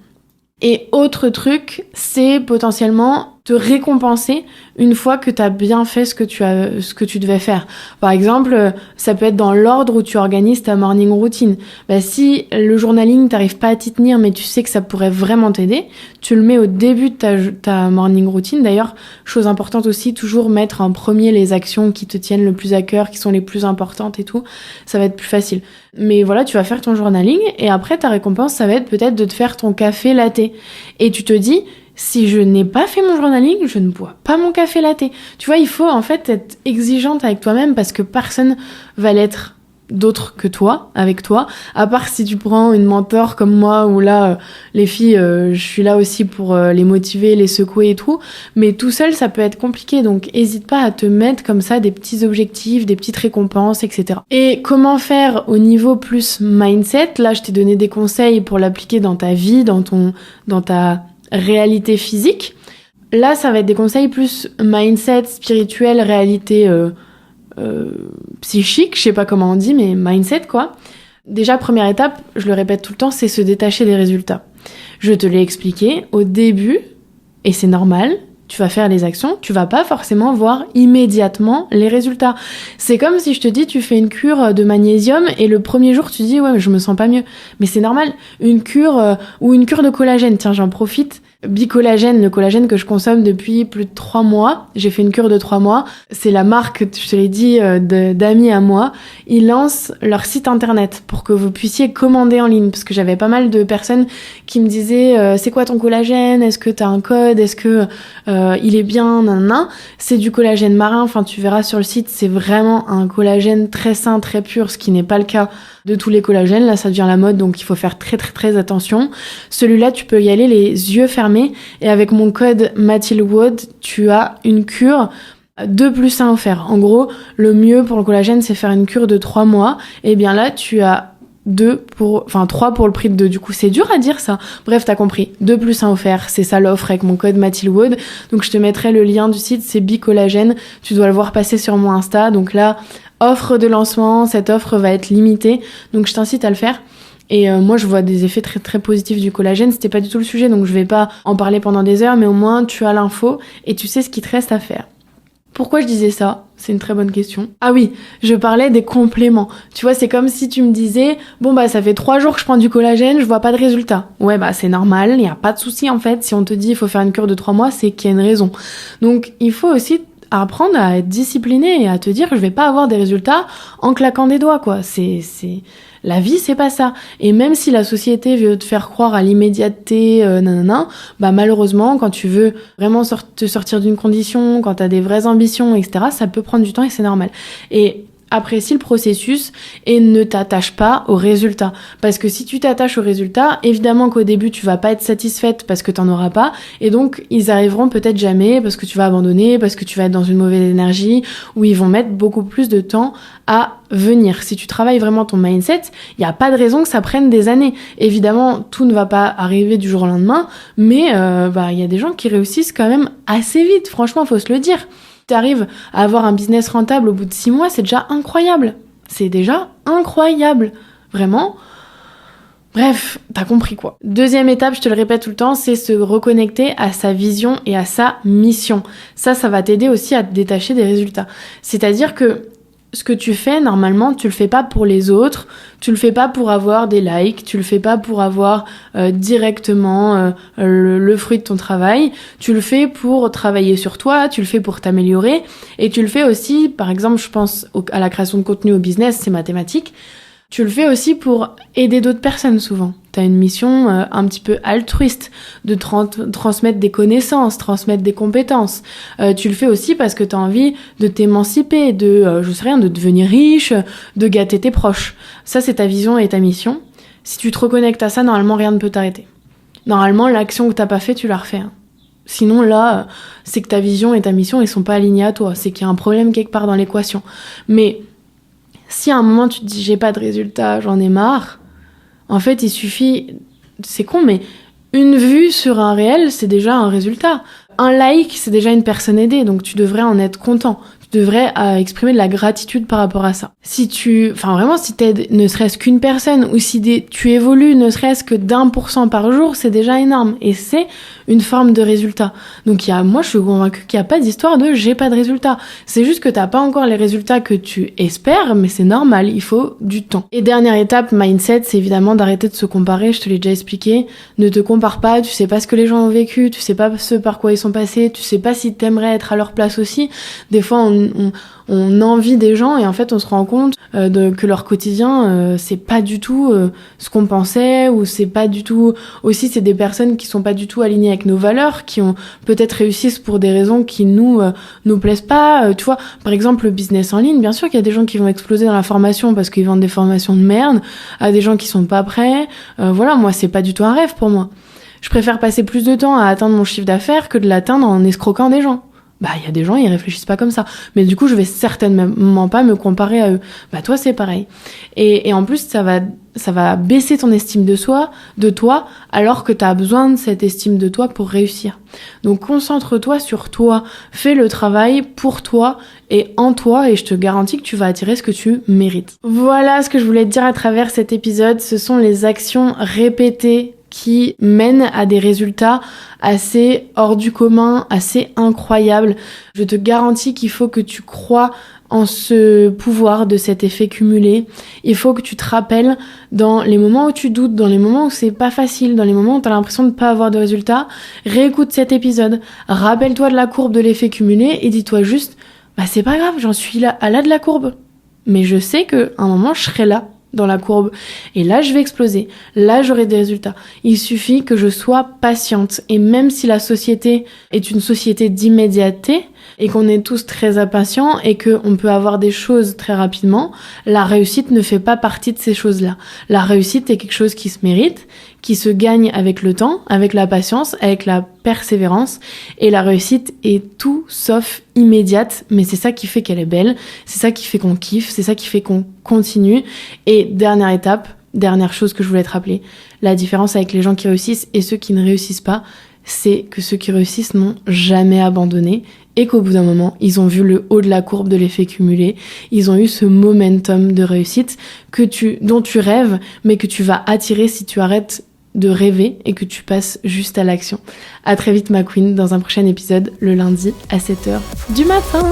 Et autre truc, c'est potentiellement te récompenser une fois que tu as bien fait ce que tu devais faire. Par exemple, ça peut être dans l'ordre où tu organises ta morning routine. Si le journaling, t'arrives pas à t'y tenir, mais tu sais que ça pourrait vraiment t'aider, tu le mets au début de ta morning routine. D'ailleurs, chose importante aussi, toujours mettre en premier les actions qui te tiennent le plus à cœur, qui sont les plus importantes et tout. Ça va être plus facile. Mais voilà, tu vas faire ton journaling et après, ta récompense, ça va être peut-être de te faire ton café latte. Et tu te dis, si je n'ai pas fait mon journaling, je ne bois pas mon café latte. Tu vois, il faut en fait être exigeante avec toi-même parce que personne va l'être d'autre que toi, avec toi, à part si tu prends une mentor comme moi où là, les filles, je suis là aussi pour les motiver, les secouer et tout, mais tout seul, ça peut être compliqué, donc hésite pas à te mettre comme ça des petits objectifs, des petites récompenses, etc. Et comment faire au niveau plus mindset? Là, je t'ai donné des conseils pour l'appliquer dans ta vie, dans ta réalité physique. Là, ça va être des conseils plus mindset, spirituel, réalité psychique, je sais pas comment on dit, mais mindset quoi. Déjà, première étape, je le répète tout le temps, c'est se détacher des résultats. Je te l'ai expliqué au début, et c'est normal, tu vas faire les actions, tu vas pas forcément voir immédiatement les résultats. C'est comme si je te dis, tu fais une cure de magnésium et le premier jour tu dis, ouais, mais je me sens pas mieux. Mais c'est normal. Une cure ou une cure de collagène, tiens, j'en profite. Bicollagène, le collagène que je consomme depuis plus de 3 mois. J'ai fait une cure de 3 mois. C'est la marque, je te l'ai dit, d'amis à moi. Ils lancent leur site internet pour que vous puissiez commander en ligne. Parce que j'avais pas mal de personnes qui me disaient, c'est quoi ton collagène? Est-ce que t'as un code? Est-ce que il est bien? Nanana. C'est du collagène marin. Enfin, tu verras sur le site, c'est vraiment un collagène très sain, très pur, ce qui n'est pas le cas de tous les collagènes. Là, ça devient la mode, donc il faut faire très très très attention. Celui-là, tu peux y aller les yeux fermés et avec mon code Mathilde Wood, tu as une cure 2+1 offert. En gros, le mieux pour le collagène, c'est faire une cure de 3 mois. Et bien là, tu as 3 pour le prix de 2. Du coup, c'est dur à dire ça. Bref, t'as compris. 2+1 offert. C'est ça l'offre avec mon code Mathilde Wood. Donc, je te mettrai le lien du site. C'est Bicollagène. Tu dois le voir passer sur mon Insta. Donc là, offre de lancement. Cette offre va être limitée. Donc, je t'incite à le faire. Et moi, je vois des effets très très positifs du collagène. C'était pas du tout le sujet, donc je vais pas en parler pendant des heures, mais au moins tu as l'info et tu sais ce qu'il te reste à faire. Pourquoi je disais ça? C'est une très bonne question. Ah oui, je parlais des compléments. Tu vois, c'est comme si tu me disais, bon ça fait 3 jours que je prends du collagène, je vois pas de résultat. Ouais, c'est normal, y a pas de souci en fait. Si on te dit il faut faire une cure de 3 mois, c'est qu'il y a une raison. Donc il faut aussi apprendre à être discipliné et à te dire je vais pas avoir des résultats en claquant des doigts quoi. La vie, c'est pas ça. Et même si la société veut te faire croire à l'immédiateté, malheureusement, quand tu veux vraiment te sortir d'une condition, quand t'as des vraies ambitions, etc., ça peut prendre du temps et c'est normal. Et apprécie le processus et ne t'attache pas au résultat. Parce que si tu t'attaches au résultat, évidemment qu'au début, tu vas pas être satisfaite parce que t'en auras pas. Et donc, ils arriveront peut-être jamais parce que tu vas abandonner, parce que tu vas être dans une mauvaise énergie, où ils vont mettre beaucoup plus de temps à venir. Si tu travailles vraiment ton mindset, il n'y a pas de raison que ça prenne des années. Évidemment, tout ne va pas arriver du jour au lendemain, mais il y a des gens qui réussissent quand même assez vite. Franchement, faut se le dire. Tu arrives à avoir un business rentable au bout de 6 mois, c'est déjà incroyable. C'est déjà incroyable. Vraiment. Bref, t'as compris quoi. Deuxième étape, je te le répète tout le temps, c'est se reconnecter à sa vision et à sa mission. Ça va t'aider aussi à te détacher des résultats. C'est-à-dire que ce que tu fais, normalement, tu le fais pas pour les autres, tu le fais pas pour avoir des likes, tu le fais pas pour avoir directement le fruit de ton travail, tu le fais pour travailler sur toi, tu le fais pour t'améliorer, et tu le fais aussi, par exemple, je pense à la création de contenu au business, c'est mathématique, tu le fais aussi pour aider d'autres personnes souvent. T'as une mission un petit peu altruiste, de transmettre des connaissances, transmettre des compétences. Tu le fais aussi parce que t'as envie de t'émanciper, de devenir riche, de gâter tes proches. Ça, c'est ta vision et ta mission. Si tu te reconnectes à ça, normalement, rien ne peut t'arrêter. Normalement, l'action que t'as pas fait, tu la refais. Sinon, là, c'est que ta vision et ta mission, ils sont pas alignés à toi. C'est qu'il y a un problème quelque part dans l'équation. Mais si à un moment, tu te dis, j'ai pas de résultat, j'en ai marre, en fait, il suffit... C'est con, mais une vue sur un réel, c'est déjà un résultat. Un like, c'est déjà une personne aidée, donc tu devrais en être content. Tu devrais exprimer de la gratitude par rapport à ça. Si t'aides ne serait-ce qu'une personne, ou si tu évolues ne serait-ce que d'1% par jour, c'est déjà énorme. Et c'est une forme de résultat. Donc moi, je suis convaincue qu'il n'y a pas d'histoire de j'ai pas de résultat. C'est juste que t'as pas encore les résultats que tu espères, mais c'est normal, il faut du temps. Et dernière étape, mindset, c'est évidemment d'arrêter de se comparer, je te l'ai déjà expliqué. Ne te compare pas, tu sais pas ce que les gens ont vécu, tu sais pas ce par quoi ils sont passés, tu sais pas si t'aimerais être à leur place aussi. Des fois, on envie des gens et en fait on se rend compte que leur quotidien c'est pas du tout ce qu'on pensait, ou c'est pas du tout, aussi c'est des personnes qui sont pas du tout alignées avec nos valeurs, qui ont peut-être réussissent pour des raisons qui nous plaisent pas, tu vois. Par exemple, le business en ligne, bien sûr qu'il y a des gens qui vont exploser dans la formation parce qu'ils vendent des formations de merde, à des gens qui sont pas prêts. Voilà, moi c'est pas du tout un rêve pour moi. Je préfère passer plus de temps à atteindre mon chiffre d'affaires que de l'atteindre en escroquant des gens. Il y a des gens, ils réfléchissent pas comme ça. Mais du coup, je vais certainement pas me comparer à eux. Toi, c'est pareil. Et en plus, ça va baisser ton estime de toi, alors que t'as besoin de cette estime de toi pour réussir. Donc, concentre-toi sur toi. Fais le travail pour toi et en toi, et je te garantis que tu vas attirer ce que tu mérites. Voilà ce que je voulais te dire à travers cet épisode. Ce sont les actions répétées qui mènent à des résultats assez hors du commun, assez incroyables. Je te garantis qu'il faut que tu crois en ce pouvoir de cet effet cumulé. Il faut que tu te rappelles dans les moments où tu doutes, dans les moments où c'est pas facile, dans les moments où t'as l'impression de pas avoir de résultats, réécoute cet épisode. Rappelle-toi de la courbe de l'effet cumulé et dis-toi juste, c'est pas grave, j'en suis là, à la de la courbe. Mais je sais qu'à un moment, je serai là, dans la courbe. Et là, je vais exploser. Là, j'aurai des résultats. Il suffit que je sois patiente. Et même si la société est une société d'immédiateté, et qu'on est tous très impatients, et qu'on peut avoir des choses très rapidement, la réussite ne fait pas partie de ces choses-là. La réussite est quelque chose qui se mérite, qui se gagne avec le temps, avec la patience, avec la persévérance, et la réussite est tout sauf immédiate, mais c'est ça qui fait qu'elle est belle, c'est ça qui fait qu'on kiffe, c'est ça qui fait qu'on continue. Et dernière étape, dernière chose que je voulais te rappeler, la différence avec les gens qui réussissent et ceux qui ne réussissent pas, c'est que ceux qui réussissent n'ont jamais abandonné, et qu'au bout d'un moment, ils ont vu le haut de la courbe de l'effet cumulé, ils ont eu ce momentum de réussite dont tu rêves, mais que tu vas attirer si tu arrêtes de rêver et que tu passes juste à l'action. À très vite ma queen, dans un prochain épisode le lundi à 7h du matin.